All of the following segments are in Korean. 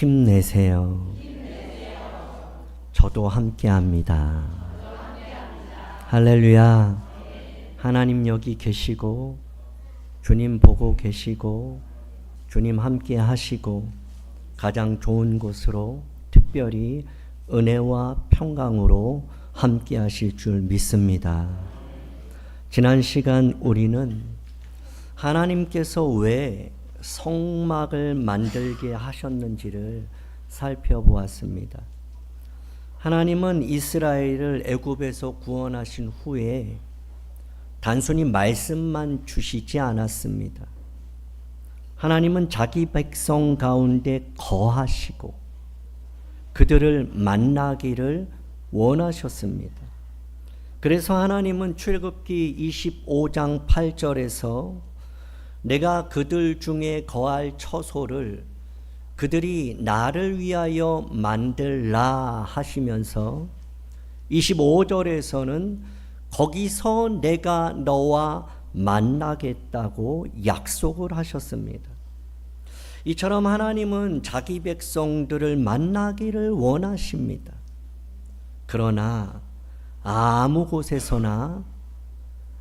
힘내세요. 저도 함께합니다. 할렐루야. 하나님 여기 계시고 주님 보고 계시고 주님 함께 하시고 가장 좋은 곳으로 특별히 은혜와 평강으로 함께 하실 줄 믿습니다. 지난 시간 우리는 하나님께서 왜 성막을 만들게 하셨는지를 살펴보았습니다. 하나님은 이스라엘을 애굽에서 구원하신 후에 단순히 말씀만 주시지 않았습니다. 하나님은 자기 백성 가운데 거하시고 그들을 만나기를 원하셨습니다. 그래서 하나님은 출애굽기 25장 8절에서 내가 그들 중에 거할 처소를 그들이 나를 위하여 만들라 하시면서 25절에서는 거기서 내가 너와 만나겠다고 약속을 하셨습니다. 이처럼 하나님은 자기 백성들을 만나기를 원하십니다. 그러나 아무 곳에서나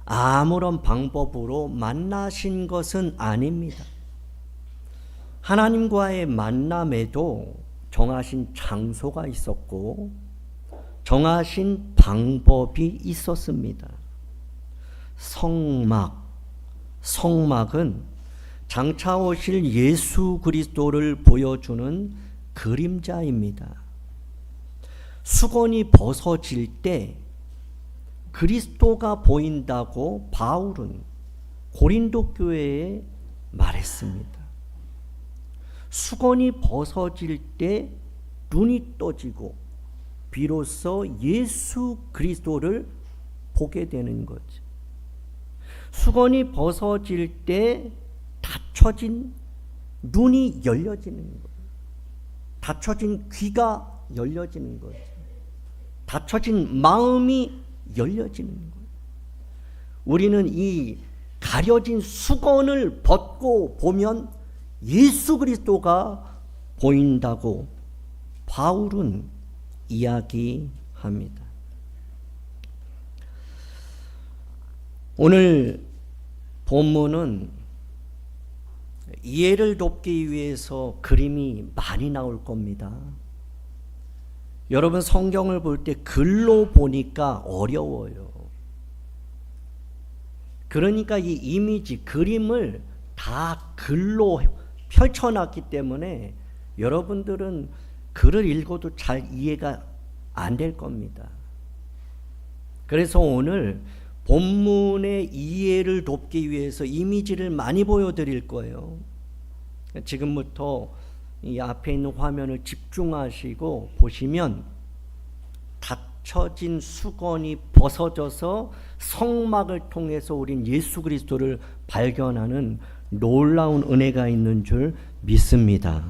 아무런 방법으로 만나신 것은 아닙니다. 하나님과의 만남에도 정하신 장소가 있었고 정하신 방법이 있었습니다. 성막은 장차 오실 예수 그리스도를 보여주는 그림자입니다. 수건이 벗어질 때 그리스도가 보인다고 바울은 고린도 교회에 말했습니다. 수건이 벗어질 때 눈이 떠지고 비로소 예수 그리스도를 보게 되는 거죠. 수건이 벗어질 때 닫혀진 눈이 열려지는 거예요. 닫혀진 귀가 열려지는 거죠. 닫혀진 마음이 열려지는 거예요. 우리는 이 가려진 수건을 벗고 보면 예수 그리스도가 보인다고 바울은 이야기합니다. 오늘 본문은 이해를 돕기 위해서 그림이 많이 나올 겁니다. 여러분 성경을 볼 때 글로 보니까 어려워요. 그러니까 이 이미지, 그림을 다 글로 펼쳐놨기 때문에 여러분들은 글을 읽어도 잘 이해가 안 될 겁니다. 그래서 오늘 본문의 이해를 돕기 위해서 이미지를 많이 보여드릴 거예요. 지금부터 이 앞에 있는 화면을 집중하시고 보시면 닫혀진 수건이 벗어져서 성막을 통해서 우린 예수 그리스도를 발견하는 놀라운 은혜가 있는 줄 믿습니다.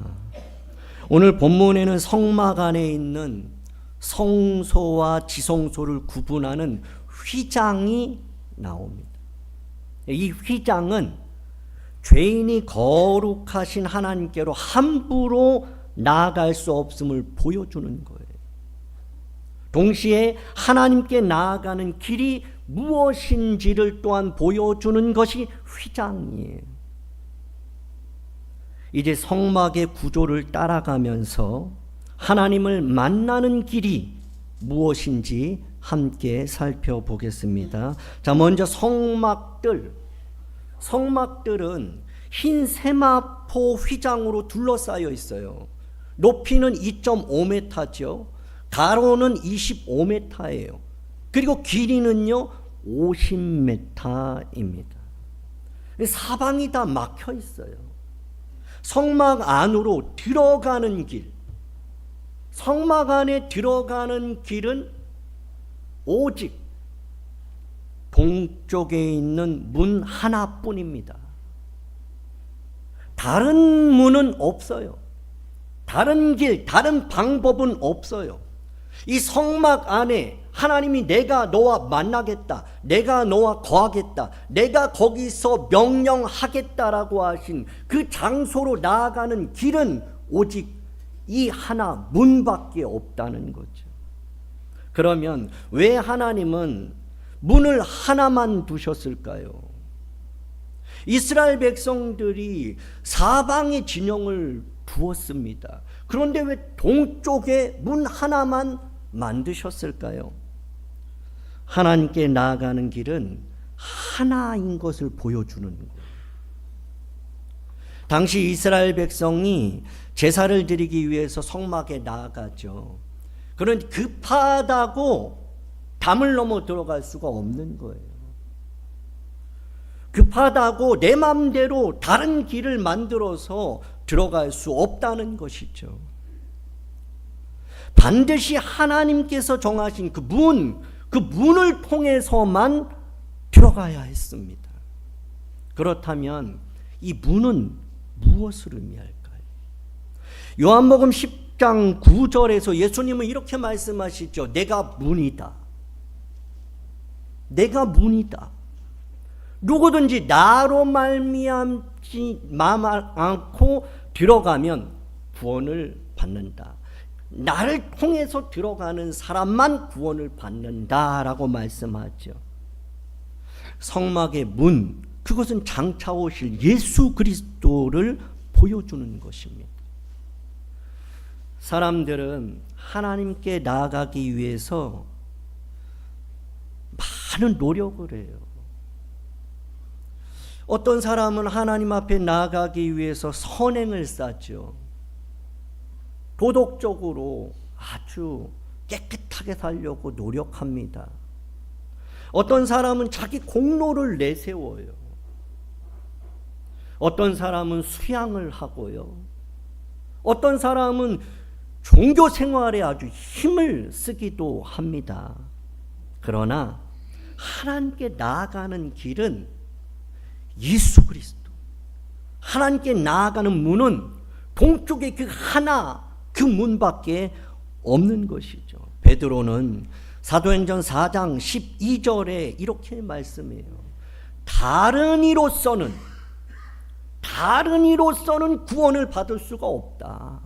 오늘 본문에는 성막 안에 있는 성소와 지성소를 구분하는 휘장이 나옵니다. 이 휘장은 죄인이 거룩하신 하나님께로 함부로 나아갈 수 없음을 보여주는 거예요. 동시에 하나님께 나아가는 길이 무엇인지를 또한 보여주는 것이 휘장이에요. 이제 성막의 구조를 따라가면서 하나님을 만나는 길이 무엇인지 함께 살펴보겠습니다. 자, 먼저 성막들은 흰 세마포 휘장으로 둘러싸여 있어요. 높이는 2.5m죠. 가로는 25m예요. 그리고 길이는요 50m입니다. 사방이 다 막혀 있어요. 성막 안으로 들어가는 길, 성막 안에 들어가는 길은 오직 동쪽에 있는 문 하나뿐입니다. 다른 문은 없어요. 다른 길, 다른 방법은 없어요. 이 성막 안에 하나님이 내가 너와 만나겠다, 내가 너와 거하겠다, 내가 거기서 명령하겠다라고 하신 그 장소로 나아가는 길은 오직 이 하나 문밖에 없다는 거죠. 그러면 왜 하나님은 문을 하나만 두셨을까요? 이스라엘 백성들이 사방에 진영을 두었습니다. 그런데 왜 동쪽에 문 하나만 만드셨을까요? 하나님께 나아가는 길은 하나인 것을 보여주는 거예요. 당시 이스라엘 백성이 제사를 드리기 위해서 성막에 나아가죠. 그런데 급하다고 담을 넘어 들어갈 수가 없는 거예요. 급하다고 내 마음대로 다른 길을 만들어서 들어갈 수 없다는 것이죠. 반드시 하나님께서 정하신 그 문을 통해서만 들어가야 했습니다. 그렇다면 이 문은 무엇을 의미할까요? 요한복음 10장 9절에서 예수님은 이렇게 말씀하시죠. 내가 문이다. 내가 문이다. 누구든지 나로 말미암지 않고 들어가면 구원을 받는다. 나를 통해서 들어가는 사람만 구원을 받는다라고 말씀하죠. 성막의 문, 그것은 장차 오실 예수 그리스도를 보여주는 것입니다. 사람들은 하나님께 나아가기 위해서 많은 노력을 해요. 어떤 사람은 하나님 앞에 나아가기 위해서 선행을 쌓죠. 도덕적으로 아주 깨끗하게 살려고 노력합니다. 어떤 사람은 자기 공로를 내세워요. 어떤 사람은 수양을 하고요. 어떤 사람은 종교 생활에 아주 힘을 쓰기도 합니다. 그러나 하나님께 나아가는 길은 예수 그리스도, 하나님께 나아가는 문은 동쪽의 그 하나, 그 문밖에 없는 것이죠. 베드로는 사도행전 4장 12절에 이렇게 말씀해요. 다른 이로서는 구원을 받을 수가 없다.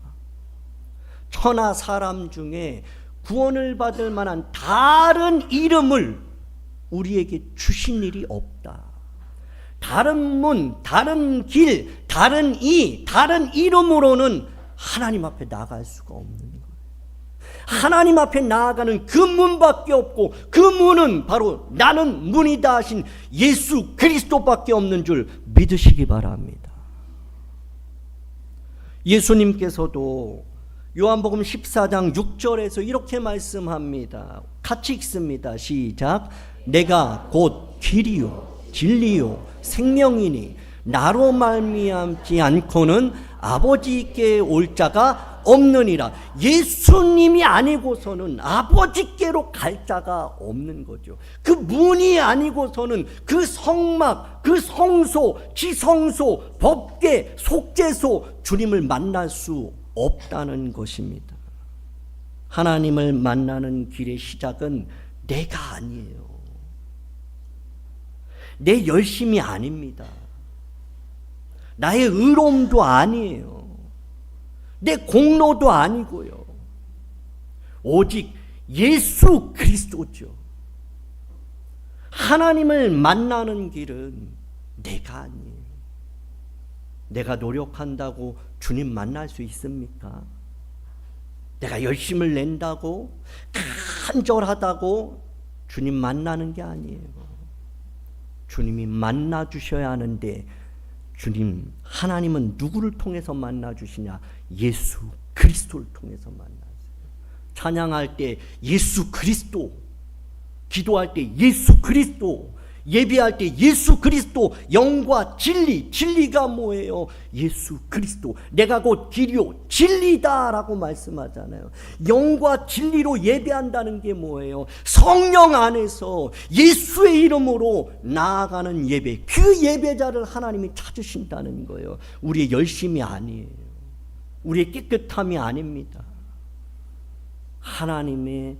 천하 사람 중에 구원을 받을 만한 다른 이름을 우리에게 주신 일이 없다. 다른 문, 다른 길, 다른 이름으로는 하나님 앞에 나아갈 수가 없는 거예요. 하나님 앞에 나아가는 그 문밖에 없고, 그 문은 바로 나는 문이다 하신 예수 그리스도밖에 없는 줄 믿으시기 바랍니다. 예수님께서도 요한복음 14장 6절에서 이렇게 말씀합니다. 같이 읽습니다. 시작. 내가 곧 길이요 진리요 생명이니 나로 말미암지 않고는 아버지께 올 자가 없느니라. 예수님이 아니고서는 아버지께로 갈 자가 없는 거죠. 그 문이 아니고서는 그 성막, 그 성소, 지성소, 법궤, 속죄소 주님을 만날 수 없다는 것입니다. 하나님을 만나는 길의 시작은 내가 아니에요. 내 열심이 아닙니다. 나의 의로움도 아니에요. 내 공로도 아니고요. 오직 예수 그리스도죠. 하나님을 만나는 길은 내가 아니에요. 내가 노력한다고 주님 만날 수 있습니까? 내가 열심을 낸다고, 간절하다고 주님 만나는 게 아니에요. 주님이 만나 주셔야 하는데, 주님 하나님은 누구를 통해서 만나 주시냐? 예수 그리스도를 통해서 만나세요. 찬양할 때 예수 그리스도, 기도할 때 예수 그리스도, 예배할 때 예수 그리스도, 영과 진리, 진리가 뭐예요? 예수 그리스도. 내가 곧 길이요 진리다라고 말씀하잖아요. 영과 진리로 예배한다는 게 뭐예요? 성령 안에서 예수의 이름으로 나아가는 예배, 그 예배자를 하나님이 찾으신다는 거예요. 우리의 열심이 아니에요. 우리의 깨끗함이 아닙니다. 하나님의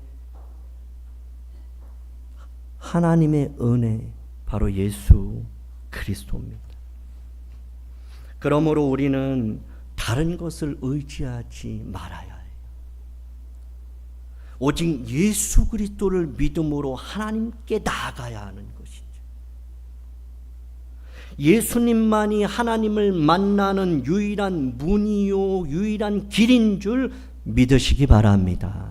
은혜, 바로 예수 그리스도입니다. 그러므로 우리는 다른 것을 의지하지 말아야 해요. 오직 예수 그리스도를 믿음으로 하나님께 나아가야 하는 것이죠. 예수님만이 하나님을 만나는 유일한 문이요 유일한 길인 줄 믿으시기 바랍니다.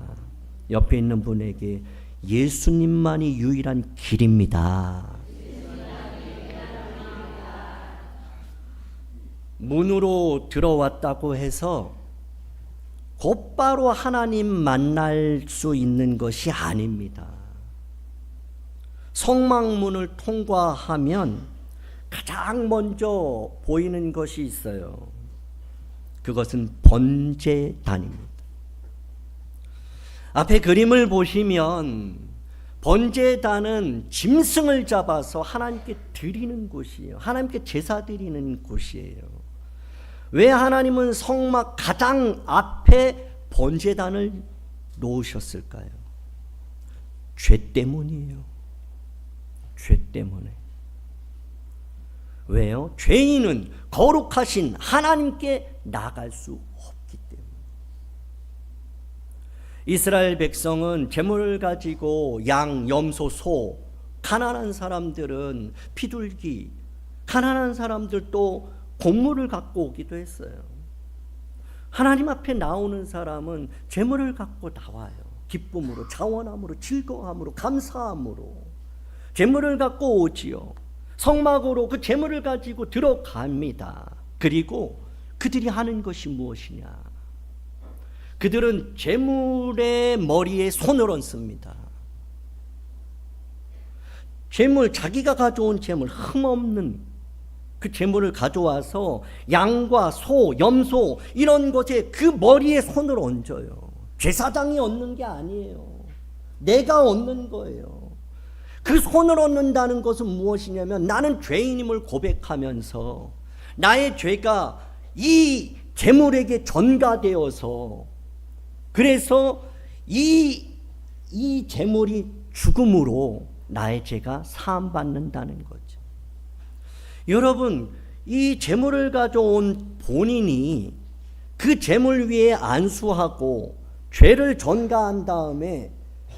옆에 있는 분에게 예수님만이 유일한 길입니다. 문으로 들어왔다고 해서 곧바로 하나님 만날 수 있는 것이 아닙니다. 성막문을 통과하면 가장 먼저 보이는 것이 있어요. 그것은 번제단입니다. 앞에 그림을 보시면 번제단은 짐승을 잡아서 하나님께 드리는 곳이에요. 하나님께 제사 드리는 곳이에요. 왜 하나님은 성막 가장 앞에 번제단을 놓으셨을까요? 죄 때문이에요. 죄 때문에. 왜요? 죄인은 거룩하신 하나님께 나갈 수 없기 때문에. 이스라엘 백성은 제물을 가지고 양, 염소, 소, 가난한 사람들은 비둘기, 가난한 사람들도 곡물을 갖고 오기도 했어요. 하나님 앞에 나오는 사람은 제물을 갖고 나와요. 기쁨으로, 자원함으로, 즐거움으로, 감사함으로 제물을 갖고 오지요. 성막으로 그 제물을 가지고 들어갑니다. 그리고 그들이 하는 것이 무엇이냐? 그들은 제물의 머리에 손을 얹습니다. 제물, 자기가 가져온 제물, 흠없는 그 제물을 가져와서 양과 소, 염소 이런 것에 그 머리에 손을 얹어요. 제사장이 얹는 게 아니에요. 내가 얹는 거예요. 그 손을 얹는다는 것은 무엇이냐면 나는 죄인임을 고백하면서 나의 죄가 이 제물에게 전가되어서 그래서 이 제물이 죽음으로 나의 죄가 사함받는다는 거죠. 여러분, 이 제물을 가져온 본인이 그 제물 위에 안수하고 죄를 전가한 다음에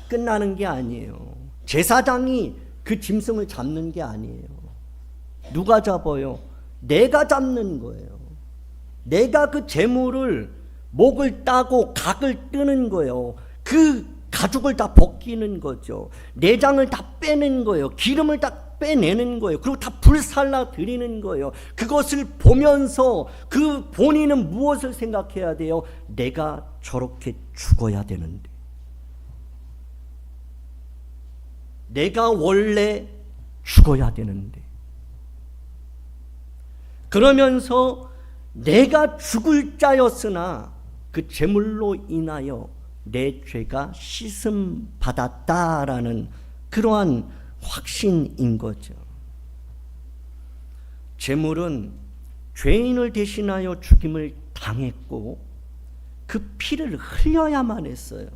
끝나는 게 아니에요. 제사장이 그 짐승을 잡는 게 아니에요. 누가 잡아요? 내가 잡는 거예요. 내가 그 제물을 목을 따고 각을 뜨는 거예요. 그 가죽을 다 벗기는 거죠. 내장을 다 빼는 거예요. 기름을 다 빼내는 거예요. 그리고 다 불살라 드리는 거예요. 그것을 보면서 그 본인은 무엇을 생각해야 돼요? 내가 저렇게 죽어야 되는데, 내가 원래 죽어야 되는데, 그러면서 내가 죽을 자였으나 그 제물로 인하여 내 죄가 씻음 받았다라는 그러한 확신인 거죠. 제물은 죄인을 대신하여 죽임을 당했고 그 피를 흘려야만 했어요.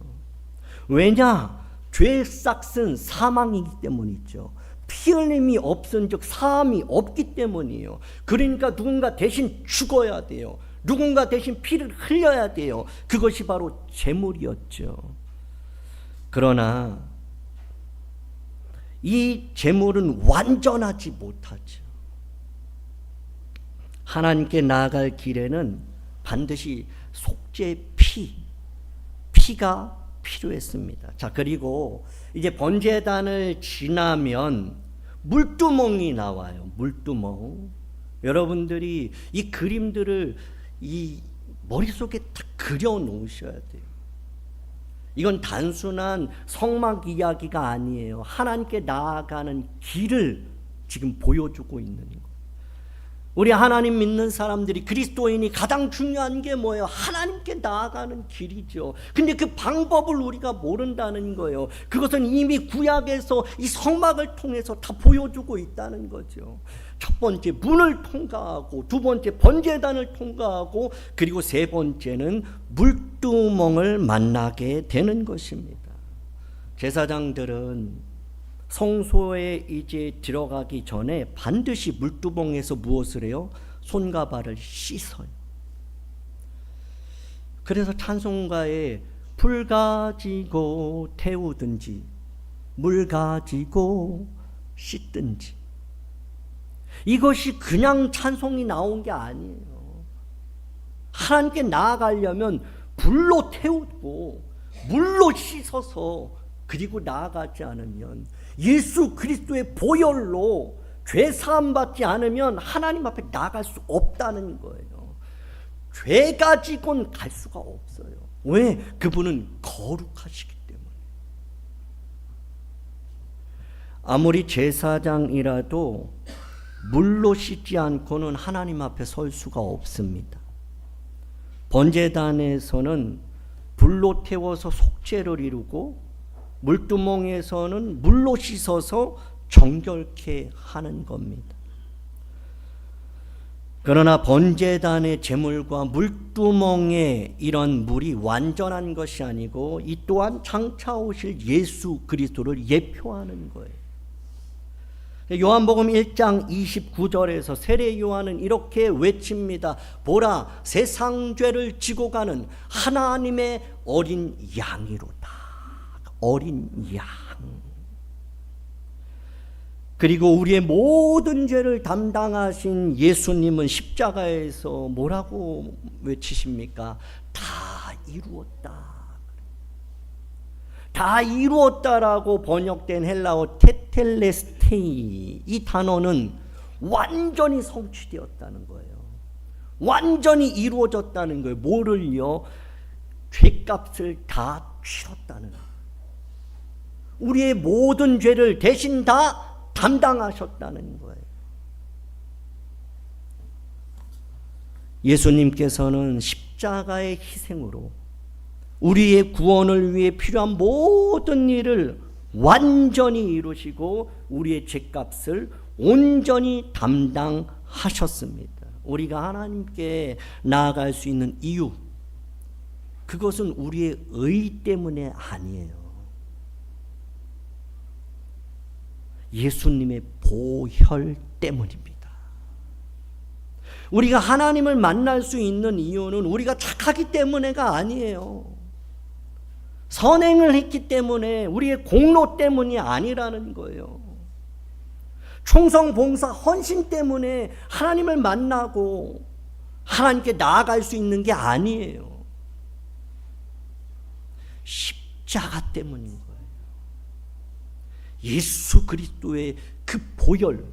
왜냐? 죄의 싹은 사망이기 때문이죠. 피 흘림이 없은 즉 사함이 없기 때문이에요. 그러니까 누군가 대신 죽어야 돼요. 누군가 대신 피를 흘려야 돼요. 그것이 바로 제물이었죠. 그러나 이 제물은 완전하지 못하죠. 하나님께 나아갈 길에는 반드시 속죄 피가 필요했습니다. 자, 그리고 이제 번제단을 지나면 물두멍이 나와요. 물두멍. 여러분들이 이 그림들을 이 머릿속에 딱 그려 놓으셔야 돼요. 이건 단순한 성막 이야기가 아니에요. 하나님께 나아가는 길을 지금 보여주고 있는 거예요. 우리 하나님 믿는 사람들이, 그리스도인이 가장 중요한 게 뭐예요? 하나님께 나아가는 길이죠. 근데 그 방법을 우리가 모른다는 거예요. 그것은 이미 구약에서 이 성막을 통해서 다 보여주고 있다는 거죠. 첫 번째 문을 통과하고, 두 번째 번제단을 통과하고, 그리고 세 번째는 물두멍을 만나게 되는 것입니다. 제사장들은 성소에 이제 들어가기 전에 반드시 물두멍에서 무엇을 해요? 손과 발을 씻어요. 그래서 찬송가에 불 가지고 태우든지 물 가지고 씻든지, 이것이 그냥 찬송이 나온 게 아니에요. 하나님께 나아가려면 불로 태우고 물로 씻어서, 그리고 나아가지 않으면, 예수 그리스도의 보혈로 죄 사함 받지 않으면 하나님 앞에 나아갈 수 없다는 거예요. 죄 가지고는 갈 수가 없어요. 왜? 그분은 거룩하시기 때문에. 아무리 제사장이라도 물로 씻지 않고는 하나님 앞에 설 수가 없습니다. 번제단에서는 불로 태워서 속죄를 이루고, 물두멍에서는 물로 씻어서 정결케 하는 겁니다. 그러나 번제단의 제물과 물두멍의 이런 물이 완전한 것이 아니고, 이 또한 장차 오실 예수 그리스도를 예표하는 거예요. 요한복음 1장 29절에서 세례 요한은 이렇게 외칩니다. 보라, 세상 죄를 지고 가는 하나님의 어린 양이로다. 어린 양. 그리고 우리의 모든 죄를 담당하신 예수님은 십자가에서 뭐라고 외치십니까? 다 이루었다. 다 이루었다라고 번역된 헬라어 테텔레스테이, 이 단어는 완전히 성취되었다는 거예요. 완전히 이루어졌다는 거예요. 뭐를요? 죄값을 다 치렀다는 거예요. 우리의 모든 죄를 대신 다 담당하셨다는 거예요. 예수님께서는 십자가의 희생으로 우리의 구원을 위해 필요한 모든 일을 완전히 이루시고 우리의 죄값을 온전히 담당하셨습니다. 우리가 하나님께 나아갈 수 있는 이유, 그것은 우리의 의 때문에 아니에요. 예수님의 보혈 때문입니다. 우리가 하나님을 만날 수 있는 이유는 우리가 착하기 때문에가 아니에요. 선행을 했기 때문에, 우리의 공로 때문이 아니라는 거예요. 충성, 봉사, 헌신 때문에 하나님을 만나고 하나님께 나아갈 수 있는 게 아니에요. 십자가 때문인 거예요. 예수 그리스도의 그 보혈,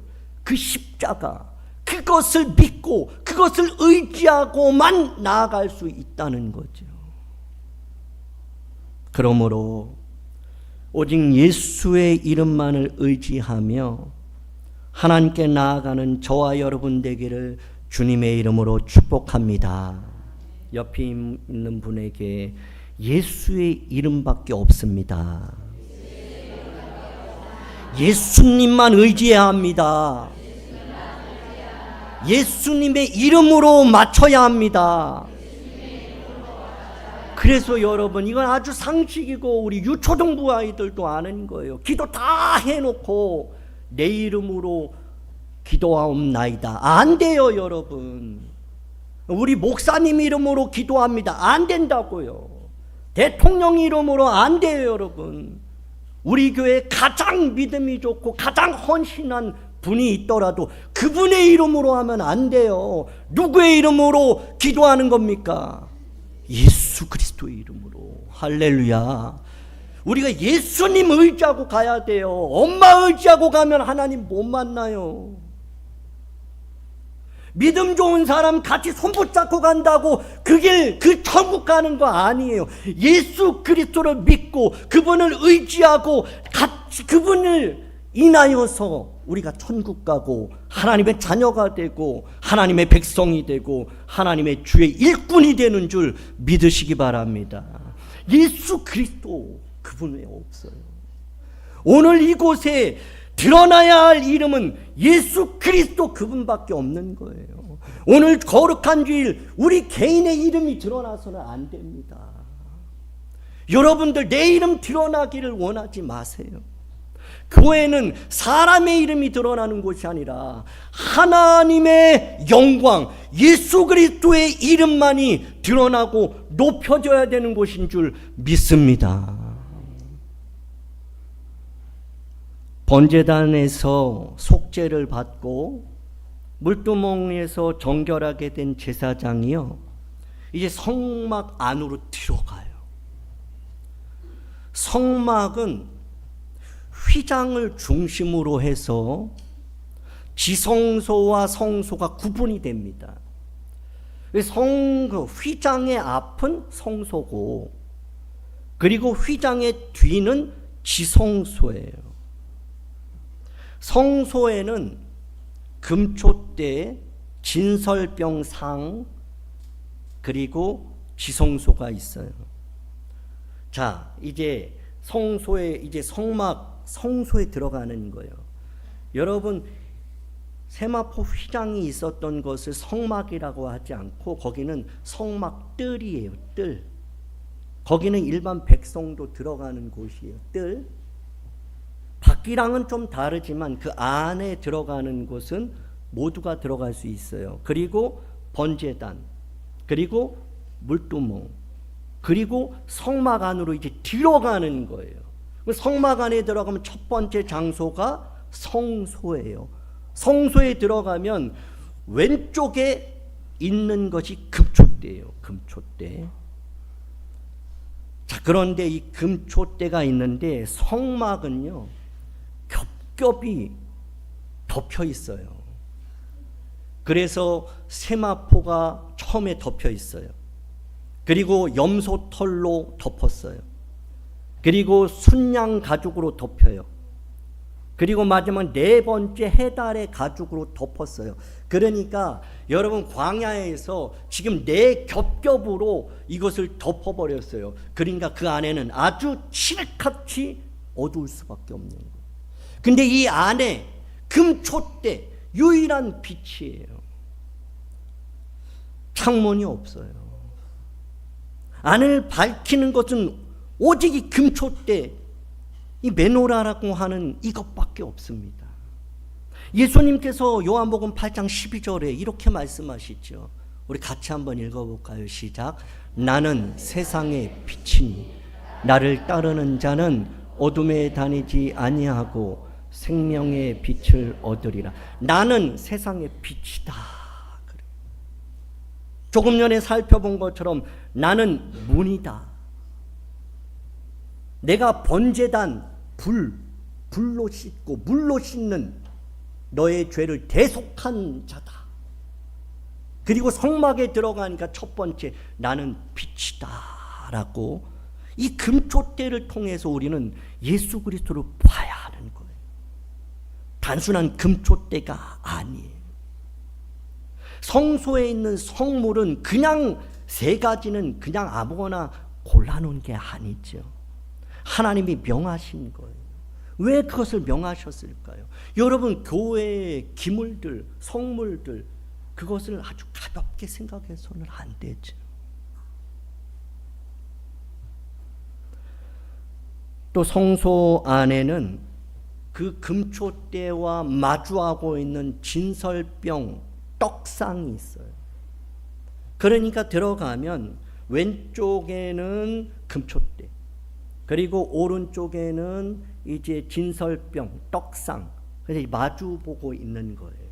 그 십자가, 그것을 믿고 그것을 의지하고만 나아갈 수 있다는 거죠. 그러므로 오직 예수의 이름만을 의지하며 하나님께 나아가는 저와 여러분 되기를 주님의 이름으로 축복합니다. 옆에 있는 분에게 예수의 이름밖에 없습니다. 예수님만 의지해야 합니다. 예수님의 이름으로 맞춰야 합니다. 그래서 여러분, 이건 아주 상식이고 우리 유초등부 아이들도 아는 거예요. 기도 다 해놓고 내 이름으로 기도하옵나이다. 안 돼요, 여러분. 우리 목사님 이름으로 기도합니다. 안 된다고요. 대통령 이름으로 안 돼요, 여러분. 우리 교회에 가장 믿음이 좋고 가장 헌신한 분이 있더라도 그분의 이름으로 하면 안 돼요. 누구의 이름으로 기도하는 겁니까? 예수 그리스도의 이름으로. 할렐루야. 우리가 예수님 의지하고 가야 돼요. 엄마 의지하고 가면 하나님 못 만나요. 믿음 좋은 사람 같이 손 붙잡고 간다고 그 길, 그 천국 가는 거 아니에요. 예수 그리스도를 믿고 그분을 의지하고 같이 그분을 인하여서 우리가 천국 가고 하나님의 자녀가 되고 하나님의 백성이 되고 하나님의 주의 일꾼이 되는 줄 믿으시기 바랍니다. 예수 그리스도 그분 외에 없어요. 오늘 이곳에 드러나야 할 이름은 예수 그리스도 그분밖에 없는 거예요. 오늘 거룩한 주일 우리 개인의 이름이 드러나서는 안 됩니다. 여러분들 내 이름 드러나기를 원하지 마세요. 교회는 사람의 이름이 드러나는 곳이 아니라 하나님의 영광, 예수 그리스도의 이름만이 드러나고 높여져야 되는 곳인 줄 믿습니다. 번제단에서 속죄를 받고 물두멍에서 정결하게 된 제사장이요, 이제 성막 안으로 들어가요. 성막은 휘장을 중심으로 해서 지성소와 성소가 구분이 됩니다. 휘장의 앞은 성소고, 그리고 휘장의 뒤는 지성소예요. 성소에는 금초대, 진설병상, 그리고 지성소가 있어요. 자, 이제 성소에 들어가는 거예요. 여러분, 세마포 휘장이 있었던 것을 성막이라고 하지 않고 거기는 성막뜰이에요. 뜰. 거기는 일반 백성도 들어가는 곳이에요. 뜰. 밖이랑은 좀 다르지만 그 안에 들어가는 곳은 모두가 들어갈 수 있어요. 그리고 번제단, 그리고 물두멍, 그리고 성막 안으로 이제 들어가는 거예요. 성막 안에 들어가면 첫 번째 장소가 성소예요. 성소에 들어가면 왼쪽에 있는 것이 금초대예요. 금초대. 자, 그런데 이 금초대가 있는데 성막은요, 겹겹이 덮여 있어요. 그래서 세마포가 처음에 덮여 있어요. 그리고 염소털로 덮었어요. 그리고 순양 가죽으로 덮여요. 그리고 마지막 네 번째 해달의 가죽으로 덮었어요. 그러니까 여러분, 광야에서 지금 네 겹겹으로 이것을 덮어버렸어요. 그러니까 그 안에는 아주 칠흑같이 어두울 수밖에 없는 거예요. 근데 이 안에 금초대, 유일한 빛이에요. 창문이 없어요. 안을 밝히는 것은 오직 이 금초대, 이 메노라라고 하는 이것밖에 없습니다. 예수님께서 요한복음 8장 12절에 이렇게 말씀하시죠. 우리 같이 한번 읽어볼까요? 시작. 나는 세상의 빛이니 나를 따르는 자는 어둠에 다니지 아니하고 생명의 빛을 얻으리라. 나는 세상의 빛이다. 조금 전에 살펴본 것처럼 나는 문이다. 내가 번제단 불로 씻고 물로 씻는 너의 죄를 대속한 자다. 그리고 성막에 들어가니까 첫 번째, 나는 빛이다 라고, 이 금초대를 통해서 우리는 예수 그리스도를 봐야 하는 거예요. 단순한 금초대가 아니에요. 성소에 있는 성물은 그냥 세 가지는 그냥 아무거나 골라놓은 게 아니죠. 하나님이 명하신 거예요. 왜 그것을 명하셨을까요? 여러분, 교회의 기물들, 성물들, 그것을 아주 가볍게 생각해서는 안 되죠. 또 성소 안에는 그 금초대와 마주하고 있는 진설병, 떡상이 있어요. 그러니까 들어가면 왼쪽에는 금초대, 그리고 오른쪽에는 이제 진설병, 떡상, 그래서 마주 보고 있는 거예요.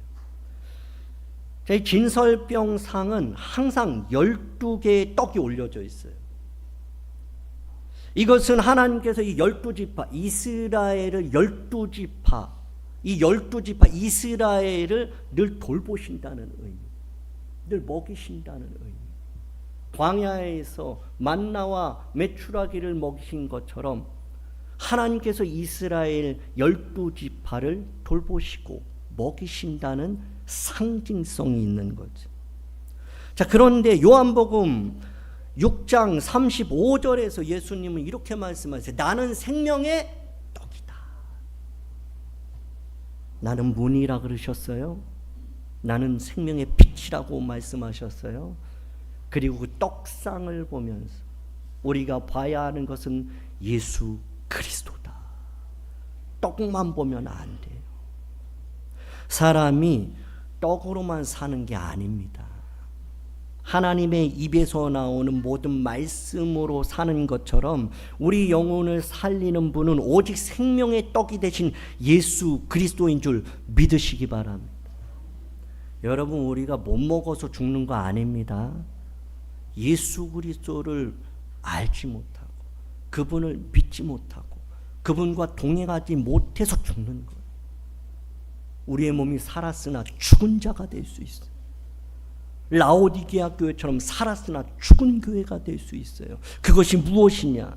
이 진설병 상은 항상 12개의 떡이 올려져 있어요. 이것은 하나님께서 이 12지파, 이스라엘을 12지파, 이 12지파 이스라엘을 늘 돌보신다는 의미, 늘 먹이신다는 의미. 광야에서 만나와 메추라기를 먹이신 것처럼 하나님께서 이스라엘 12지파를 돌보시고 먹이신다는 상징성이 있는 거죠. 자, 그런데 요한복음 6장 35절에서 예수님은 이렇게 말씀하세요. 나는 생명의 떡이다. 나는 문이라 그러셨어요. 나는 생명의 빛이라고 말씀하셨어요. 그리고 그 떡상을 보면서 우리가 봐야 하는 것은 예수 그리스도다. 떡만 보면 안 돼요. 사람이 떡으로만 사는 게 아닙니다. 하나님의 입에서 나오는 모든 말씀으로 사는 것처럼 우리 영혼을 살리는 분은 오직 생명의 떡이 되신 예수 그리스도인 줄 믿으시기 바랍니다. 여러분, 우리가 못 먹어서 죽는 거 아닙니다. 예수 그리스도를 알지 못하고 그분을 믿지 못하고 그분과 동행하지 못해서 죽는 거예요. 우리의 몸이 살았으나 죽은 자가 될 수 있어요. 라오디게아 교회처럼 살았으나 죽은 교회가 될 수 있어요. 그것이 무엇이냐?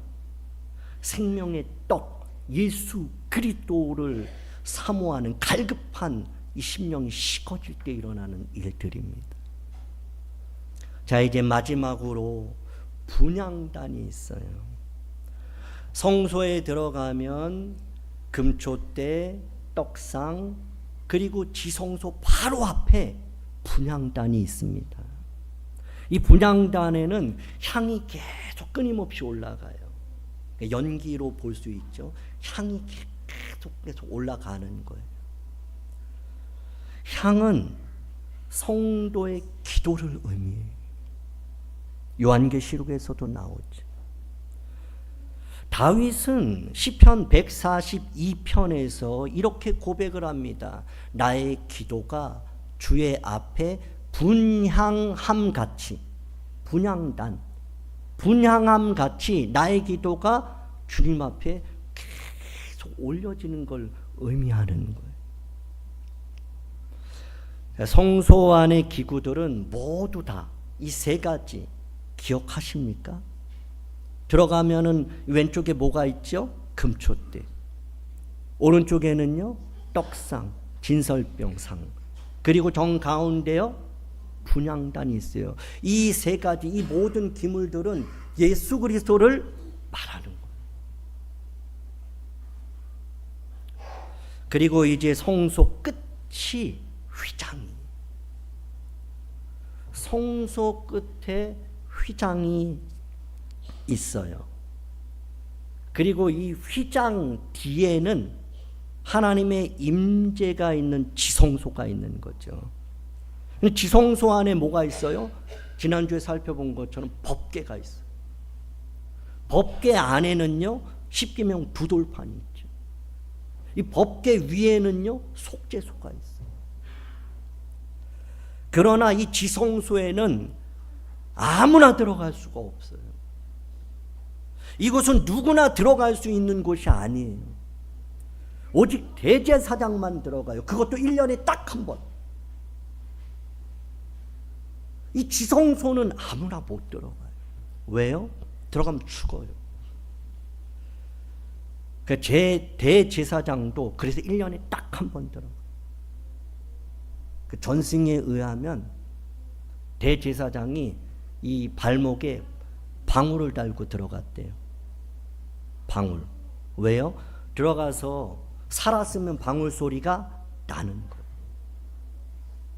생명의 떡 예수 그리스도를 사모하는 갈급한 이 심령이 식어질 때 일어나는 일들입니다. 자, 이제 마지막으로 분향단이 있어요. 성소에 들어가면 금초대, 떡상, 그리고 지성소 바로 앞에 분향단이 있습니다. 이 분향단에는 향이 계속 끊임없이 올라가요. 연기로 볼 수 있죠. 향이 계속 올라가는 거예요. 향은 성도의 기도를 의미해요. 요한계시록에서도 나오죠. 다윗은 시편 142편에서 이렇게 고백을 합니다. 나의 기도가 주의 앞에 분향함같이, 분향단, 분향함같이 나의 기도가 주님 앞에 계속 올려지는 걸 의미하는 거예요. 성소 안의 기구들은 모두 다 이 세 가지 기억하십니까? 들어가면은 왼쪽에 뭐가 있죠? 금초대. 오른쪽에는요, 떡상, 진설병상. 그리고 정 가운데요, 분향단이 있어요. 이 세 가지, 이 모든 기물들은 예수 그리스도를 말하는 거예요. 그리고 이제 성소 끝이 휘장이, 성소 끝에 휘장이 있어요. 그리고 이 휘장 뒤에는 하나님의 임재가 있는 지성소가 있는 거죠. 지성소 안에 뭐가 있어요? 지난주에 살펴본 것처럼 법궤가 있어요. 법궤 안에는요, 십계명 두 돌판이 있죠. 이 법궤 위에는요, 속죄소가 있어요. 그러나 이 지성소에는 아무나 들어갈 수가 없어요. 이곳은 누구나 들어갈 수 있는 곳이 아니에요. 오직 대제사장만 들어가요. 그것도 1년에 딱 한 번. 이 지성소는 아무나 못 들어가요. 왜요? 들어가면 죽어요. 대제사장도 그래서 1년에 딱 한 번 들어가요. 그 전승에 의하면 대제사장이 이 발목에 방울을 달고 들어갔대요. 방울. 왜요? 들어가서 살았으면 방울 소리가 나는 거예요.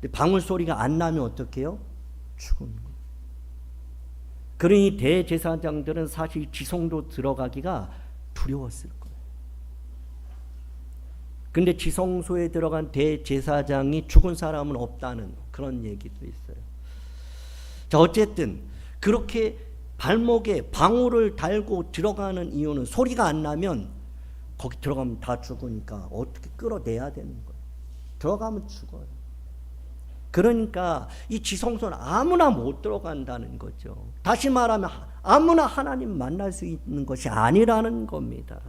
근데 방울 소리가 안 나면 어떡해요? 죽은 거예요. 그러니 대제사장들은 사실 지성소 들어가기가 두려웠을 거예요. 근데 지성소에 들어간 대제사장이 죽은 사람은 없다는 그런 얘기도 있어요. 자, 어쨌든 그렇게 발목에 방울을 달고 들어가는 이유는 소리가 안 나면 거기 들어가면 다 죽으니까 어떻게 끌어내야 되는 거예요. 들어가면 죽어요. 그러니까 이 지성소는 아무나 못 들어간다는 거죠. 다시 말하면 아무나 하나님 만날 수 있는 것이 아니라는 겁니다.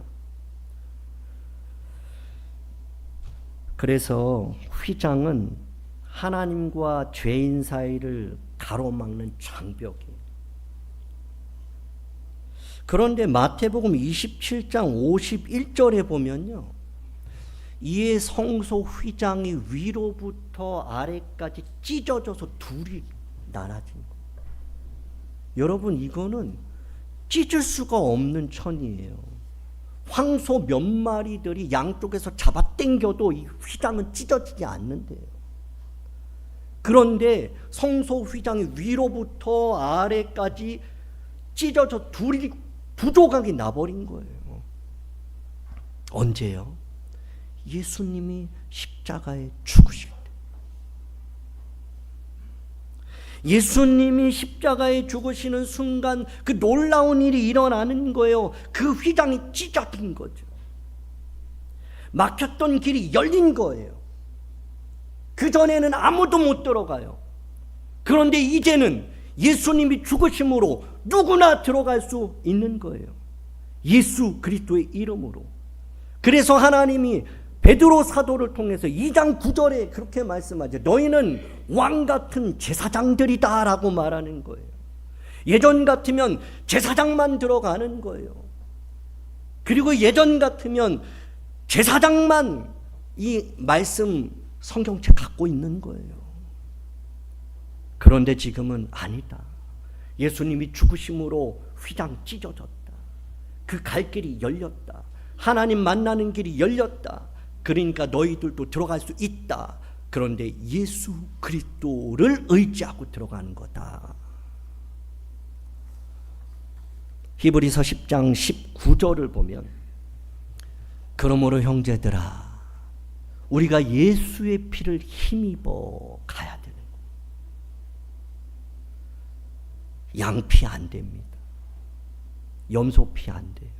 그래서 휘장은 하나님과 죄인 사이를 가로막는 장벽이에요. 그런데 마태복음 27장 51절에 보면요, 이에 성소 휘장이 위로부터 아래까지 찢어져서 둘이 나눠진 거예요. 여러분, 이거는 찢을 수가 없는 천이에요. 황소 몇 마리들이 양쪽에서 잡아당겨도 이 휘장은 찢어지지 않는데요. 그런데 성소 휘장이 위로부터 아래까지 찢어져 둘이 부조각이 나버린 거예요. 언제요? 예수님이 십자가에 죽으실 때, 예수님이 십자가에 죽으시는 순간 그 놀라운 일이 일어나는 거예요. 그 휘장이 찢어진 거죠. 막혔던 길이 열린 거예요. 그전에는 아무도 못 들어가요. 그런데 이제는 예수님이 죽으심으로 누구나 들어갈 수 있는 거예요. 예수 그리스도의 이름으로. 그래서 하나님이 베드로 사도를 통해서 2장 9절에 그렇게 말씀하죠. 너희는 왕같은 제사장들이다 라고 말하는 거예요. 예전 같으면 제사장만 들어가는 거예요. 그리고 예전 같으면 제사장만 이 말씀 성경책 갖고 있는 거예요. 그런데 지금은 아니다. 예수님이 죽으심으로 휘장 찢어졌다. 그 갈 길이 열렸다. 하나님 만나는 길이 열렸다. 그러니까 너희들도 들어갈 수 있다. 그런데 예수 그리스도를 의지하고 들어가는 거다. 히브리서 10장 19절을 보면 그러므로 형제들아 우리가 예수의 피를 힘입어 가야 되는 거예요. 양피 안 됩니다. 염소피 안 돼요.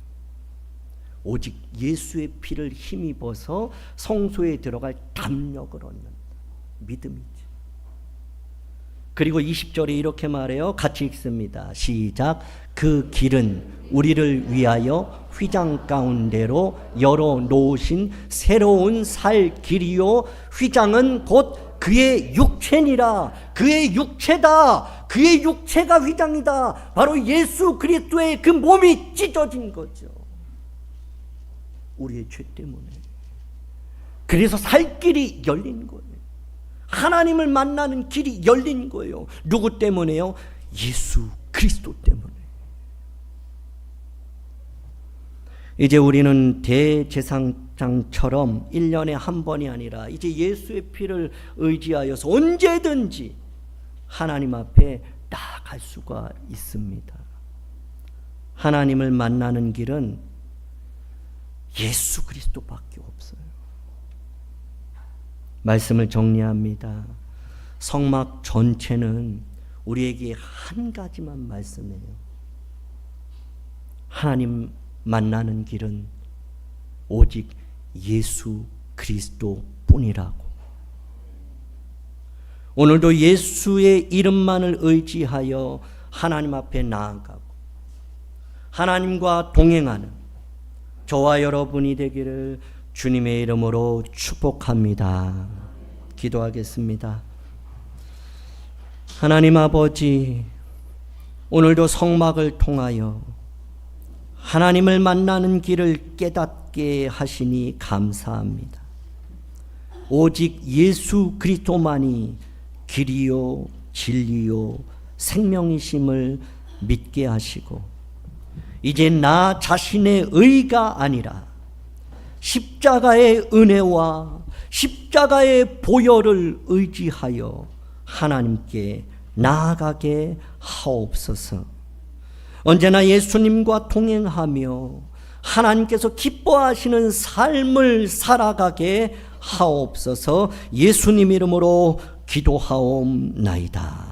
오직 예수의 피를 힘입어서 성소에 들어갈 담력을 얻는다. 믿음이지. 그리고 20절에 이렇게 말해요. 같이 읽습니다. 시작. 그 길은 우리를 위하여 휘장 가운데로 열어놓으신 새로운 살 길이요 휘장은 곧 그의 육체니라. 그의 육체다. 그의 육체가 휘장이다. 바로 예수 그리스도의 그 몸이 찢어진 거죠. 우리의 죄 때문에. 그래서 살 길이 열린 거예요. 하나님을 만나는 길이 열린 거예요. 누구 때문에요? 예수 그리스도 때문에. 이제 우리는 대제사장처럼 1년에 한 번이 아니라 이제 예수의 피를 의지하여서 언제든지 하나님 앞에 나아갈 수가 있습니다. 하나님을 만나는 길은 예수 그리스도밖에 없어요. 말씀을 정리합니다. 성막 전체는 우리에게 한 가지만 말씀해요. 하나님 만나는 길은 오직 예수 그리스도 뿐이라고. 오늘도 예수의 이름만을 의지하여 하나님 앞에 나아가고 하나님과 동행하는 저와 여러분이 되기를 주님의 이름으로 축복합니다. 기도하겠습니다. 하나님 아버지, 오늘도 성막을 통하여 하나님을 만나는 길을 깨닫게 하시니 감사합니다. 오직 예수 그리스도만이 길이요 진리요 생명이심을 믿게 하시고 이제 나 자신의 의가 아니라 십자가의 은혜와 십자가의 보혈을 의지하여 하나님께 나아가게 하옵소서. 언제나 예수님과 동행하며 하나님께서 기뻐하시는 삶을 살아가게 하옵소서. 예수님 이름으로 기도하옵나이다.